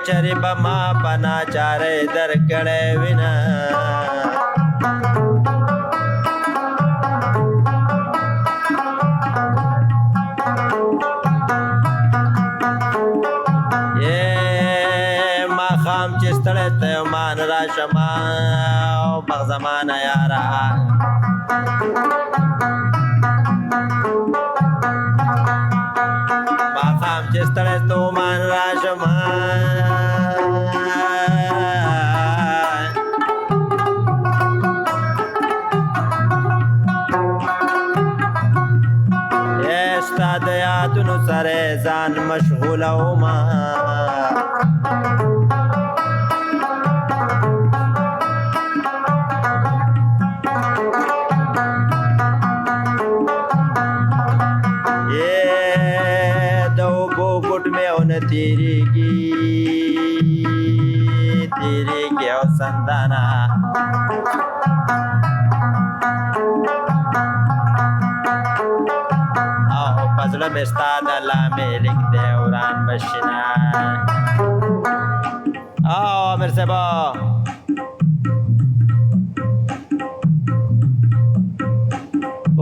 چری بما پنا چاره در کڑے وینا یہ ما خام چستڑے تیومان را شما بغزمان یارا ما خام چستڑے تیومان را شما استاد یادونو سره ځان مشغوله وما د اوبو ګوټ مې ونه تېرېږي او سندانه زړه مې ستا د لامې لیک دی وران بشینه امیر صاحبه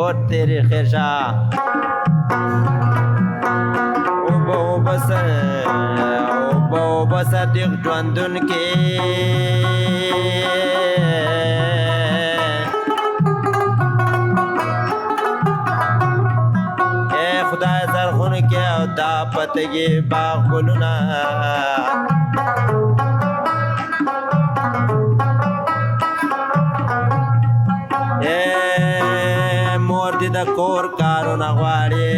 اور تیری خیر شاه اوبه صدیق ژوندون کې خدای زرغون کې او دا پتګي باغ ګلونه مور دې د کور کارونه غواړي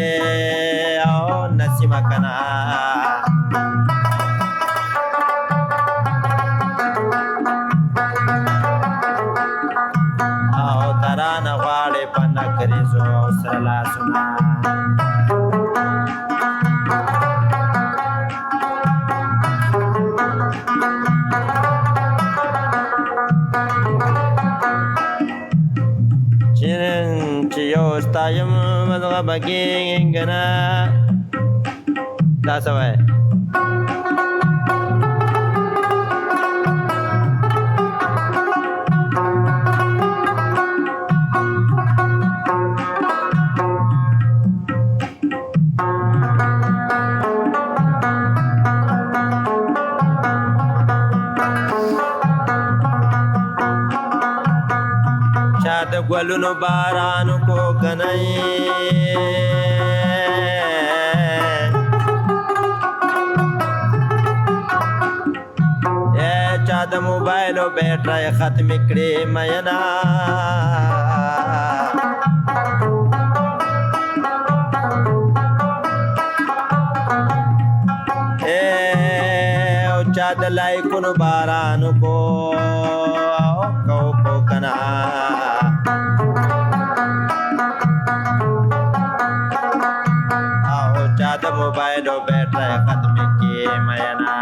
او نسیمه کنه او ترانه غواړي په نکریزو سره لاسونه چې یو ستایم مدغه بکینګنا دا سوای د ګلونو باران کو کنای چا د موبایل او بیټری ختم کړي مینا او چا د لایکونو باران کو کنا د موبایل او بیټری ختم کې مینا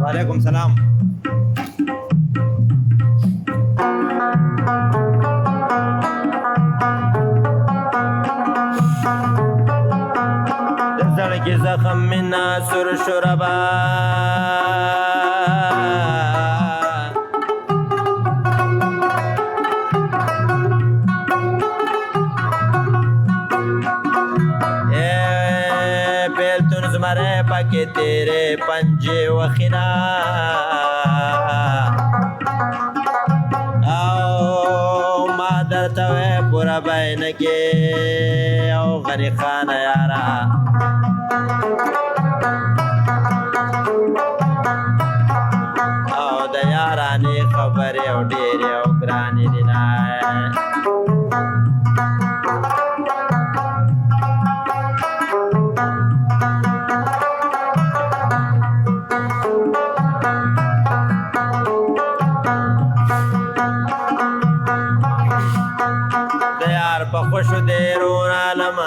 وعلیکم سلام زړګي زخم منا سر شربا زمرے پاکے تیرے پنجے وخنا او مادر توے پورا بین کے او غنی خان یارا او دا یارانی خبر خبرې او ډېرې او ګرانې دي نه د یار په خوشو دې رون عالم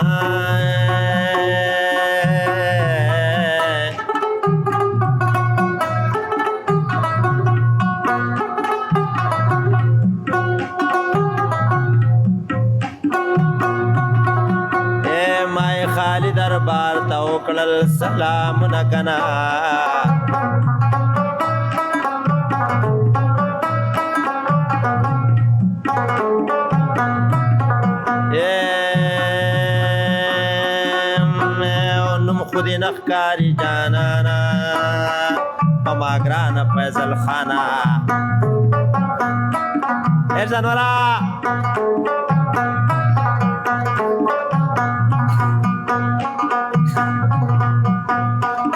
خالی دربار ته وکړل سلامونه کنا نوم خو دې نه ښکاري جانانا په ما ګرانه فیضل خانه ارزانولا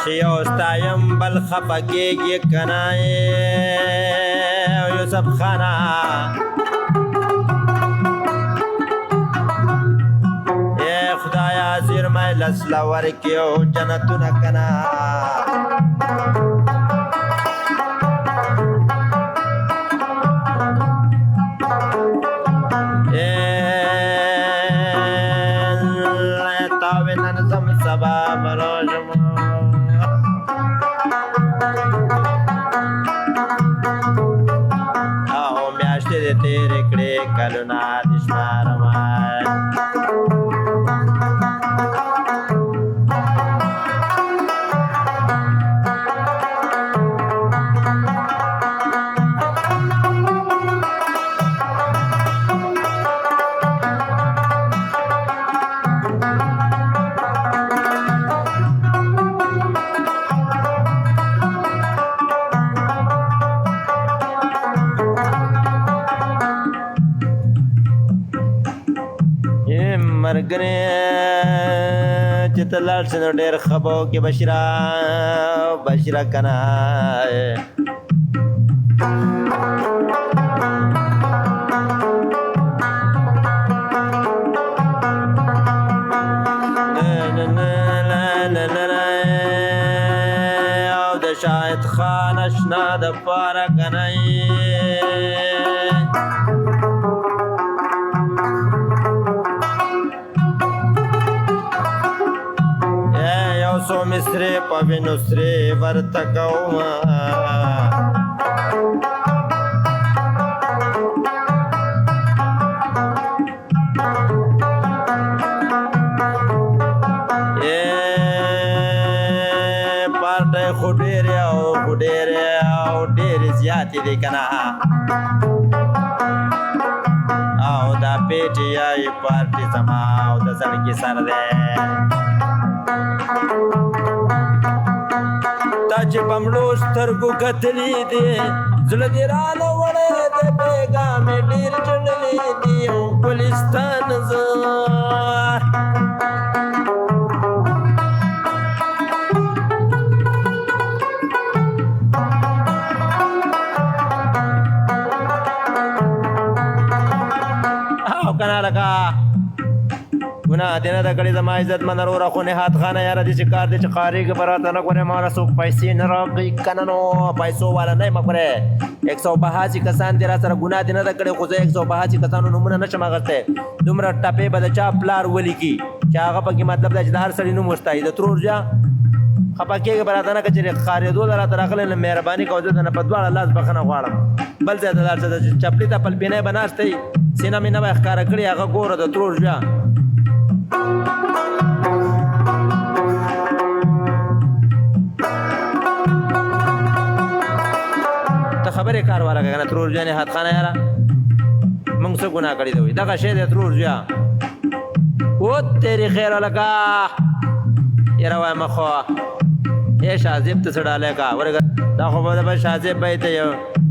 چې یو ستایم بل خفه کېږي که نه یوسف خانه خدایا زیرمی لسله ورکړي او جنتونه که نه تاوې نن ځم سبا بلوژم او میاشتې دې تېرې کړې کلونه دې شمارمه مرګري چې ته لاړ شې نو ډېر ښه به وکړې بشیره که نه او د شاهد خان اشنا دپاره که نه سو مصرې په وینو سرې ورته کومه پارټۍ خو ډېرې او ډېرې زیاتې دي که نه او دا پیټي یایي پارټي زما او د زړګي سر دی تا چې په مړو سترګو کتلي دي زړه دې رانه وړی دی بېګا مې ډېر ژړلي دي ګلستان زه او که نه لکه ګناه دې نه ده کړې زما عزت منه وروره خو نهاد خانه یاره داسې کار دی چې قارېږي به راته نه ګورې ما له څوک پیسې نه راکړي که نه نو پیسو والا نه یم ګورې 182 کسان دې را سره ګناه دې نه ده کړې خو زه 182 کسانو نومونه نه شم اخیستی دومره ټپې به د چا پلار ولیکي چې هغه پکې مطلب دی چې د هر سړي نوم وستایي د ترور جا خفه کېږي به راته نه که چې ښکارېدو له راته راغلی نو مهرباني کوه زه د نه په دواړه لاس بخښنه غواړم بل ځای ته لاړ شه د چپلي ته پلپینی به ناست دی سینه مې نه به یې ښکاره کړي هغه ګوره د ترور جا ته خبرې کار والا که نه ترور جا نهاد خانه یاره موږ څه ګناه کړي دی وایي دغه شی دی ترور جا او تیری خیر لکه یاره وایم خو ای شاه زیب ته څه ډالی کا ورګه دا خو به شاه زیب به یې ته